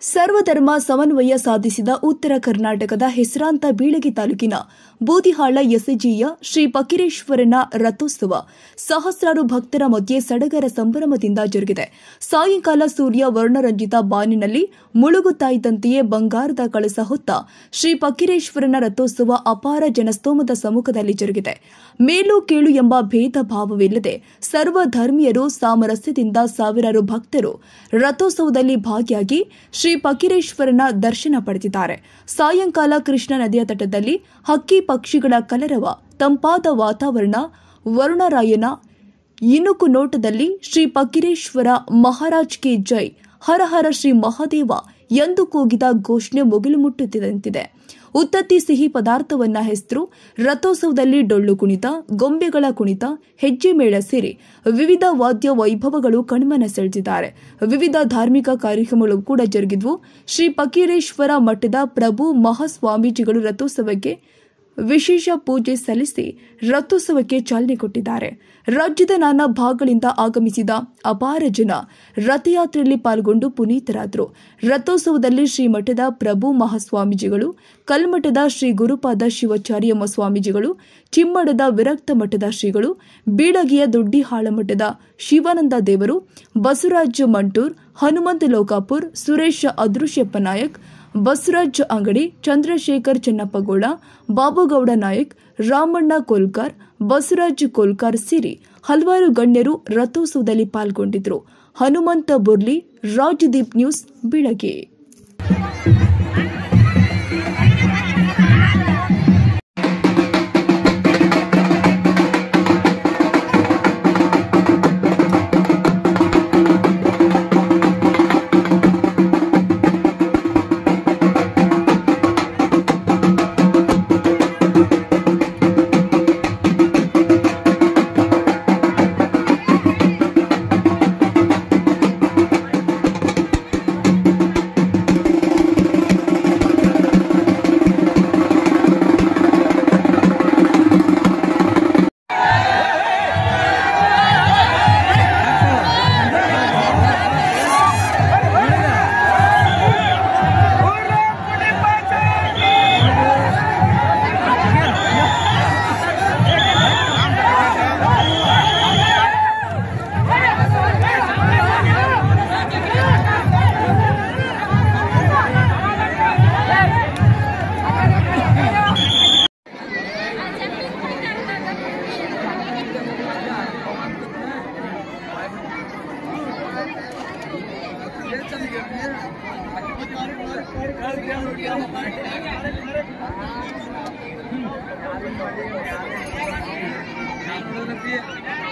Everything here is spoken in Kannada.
ಸರ್ವಧರ್ಮ ಸಮನ್ವಯ ಸಾಧಿಸಿದ ಉತ್ತರ ಕರ್ನಾಟಕದ ಹೆಸರಾಂತ ಬೀಳಗಿ ತಾಲೂಕಿನ ಬೂದಿಹಾಳ ಎಸ್ಜಿಯ ಶ್ರೀ ಫಕೀರೇಶ್ವರನ ರಥೋತ್ಸವ ಸಹಸ್ರಾರು ಭಕ್ತರ ಮಧ್ಯೆ ಸಡಗರ ಸಂಭ್ರಮದಿಂದ ಜರುಗಿದೆ. ಸಾಯಂಕಾಲ ಸೂರ್ಯ ವರ್ಣರಂಜಿತ ಬಾನಿನಲ್ಲಿ ಮುಳುಗುತ್ತಾ ಇದ್ದಂತೆಯೇ ಬಂಗಾರದ ಕಳಸ ಹೊತ್ತ ಶ್ರೀ ಫಕೀರೇಶ್ವರನ ರಥೋತ್ಸವ ಅಪಾರ ಜನಸ್ತೋಮದ ಸಮ್ಮುಖದಲ್ಲಿ ಜರುಗಿದೆ. ಮೇಲು ಕೀಳು ಎಂಬ ಭೇದ ಭಾವವಿಲ್ಲದೆ ಸರ್ವಧರ್ಮೀಯರು ಸಾಮರಸ್ಯದಿಂದ ಸಾವಿರಾರು ಭಕ್ತರು ರಥೋತ್ಸವದಲ್ಲಿ ಭಾಗಿಯಾಗಿ ಶ್ರೀ ಫಕೀರೇಶ್ವರನ ದರ್ಶನ ಪಡೆದಿದ್ದಾರೆ. ಸಾಯಂಕಾಲ ಕೃಷ್ಣಾ ನದಿಯ ತಟದಲ್ಲಿ ಹಕ್ಕಿ ಪಕ್ಷಿಗಳ ಕಲರವ, ತಂಪಾದ ವಾತಾವರಣ, ವರುಣರಾಯನ ಇಣುಕು ನೋಟದಲ್ಲಿ ಶ್ರೀ ಫಕೀರೇಶ್ವರ ಮಹಾರಾಜ್ ಕಿ ಜೈ, ಹರ ಹರ ಶ್ರೀ ಮಹಾದೇವ ಎಂದು ಕೂಗಿದ ಘೋಷಣೆ ಮುಗಿಲು ಮುಟ್ಟುತ್ತಿದ್ದಂತಿದೆ. ಉತ್ತತ್ತಿ ಸಿಹಿ ಪದಾರ್ಥವನ್ನ ಹೆಸರು ರಥೋತ್ಸವದಲ್ಲಿ ಡೊಳ್ಳು ಕುಣಿತ, ಗೊಂಬೆಗಳ ಕುಣಿತ, ಹೆಜ್ಜೆ ಮೇಳ ಸೇರಿ ವಿವಿಧ ವಾದ್ಯ ವೈಭವಗಳು ಕಣ್ಮನ ಸೆಳೆದಿದ್ದಾರೆ. ವಿವಿಧ ಧಾರ್ಮಿಕ ಕಾರ್ಯಕ್ರಮಗಳು ಕೂಡ ಜರುಗಿದ್ವು. ಶ್ರೀ ಫಕೀರೇಶ್ವರ ಮಠದ ಪ್ರಭು ಮಹಾಸ್ವಾಮೀಜಿಗಳು ರಥೋತ್ಸವಕ್ಕೆ ವಿಶೇಷ ಪೂಜೆ ಸಲ್ಲಿಸಿ ರಥೋತ್ಸವಕ್ಕೆ ಚಾಲನೆ ಕೊಟ್ಟಿದ್ದಾರೆ. ರಾಜ್ಯದ ನಾನಾ ಭಾಗಗಳಿಂದ ಆಗಮಿಸಿದ ಅಪಾರ ಜನ ರಥಯಾತ್ರೆಯಲ್ಲಿ ಪಾಲ್ಗೊಂಡು ಪುನೀತರಾದರು. ರಥೋತ್ಸವದಲ್ಲಿ ಶ್ರೀಮಠದ ಪ್ರಭು ಮಹಾಸ್ವಾಮೀಜಿಗಳು, ಕಲ್ಮಠದ ಶ್ರೀ ಗುರುಪಾದ ಶಿವಾಚಾರ್ಯಮ್ಮ ಸ್ವಾಮೀಜಿಗಳು, ಚಿಮ್ಮಡದ ವಿರಕ್ತ ಮಠದ ಶ್ರೀಗಳು, ಬೀಳಗಿಯ ದೊಡ್ಡಿಹಾಳ ಮಠದ ಶಿವಾನಂದ ದೇವರು, ಬಸವರಾಜ ಮಂಟೂರ್, ಹನುಮಂತ ಲೋಕಾಪುರ್, ಸುರೇಶ್ ಅದೃಶ್ಯಪ್ಪ ನಾಯಕ್, ಬಸವರಾಜ್ ಅಂಗಡಿ, ಚಂದ್ರಶೇಖರ್ ಚೆನ್ನಪ್ಪಗೌಡ, ಬಾಬುಗೌಡ ನಾಯಕ್, ರಾಮಣ್ಣ ಕೋಲ್ಕಾರ್, ಬಸವರಾಜ್ ಕೋಲ್ಕಾರ್ ಸೇರಿ ಹಲವಾರು ಗಣ್ಯರು ರಥೋತ್ಸವದಲ್ಲಿ ಪಾಲ್ಗೊಂಡಿದ್ದರು. ಹನುಮಂತ ಬುರ್ಲಿ, ರಾಜ್ದೀಪ್ ನ್ಯೂಸ್, ಬೀಳಗಿ. Gracias.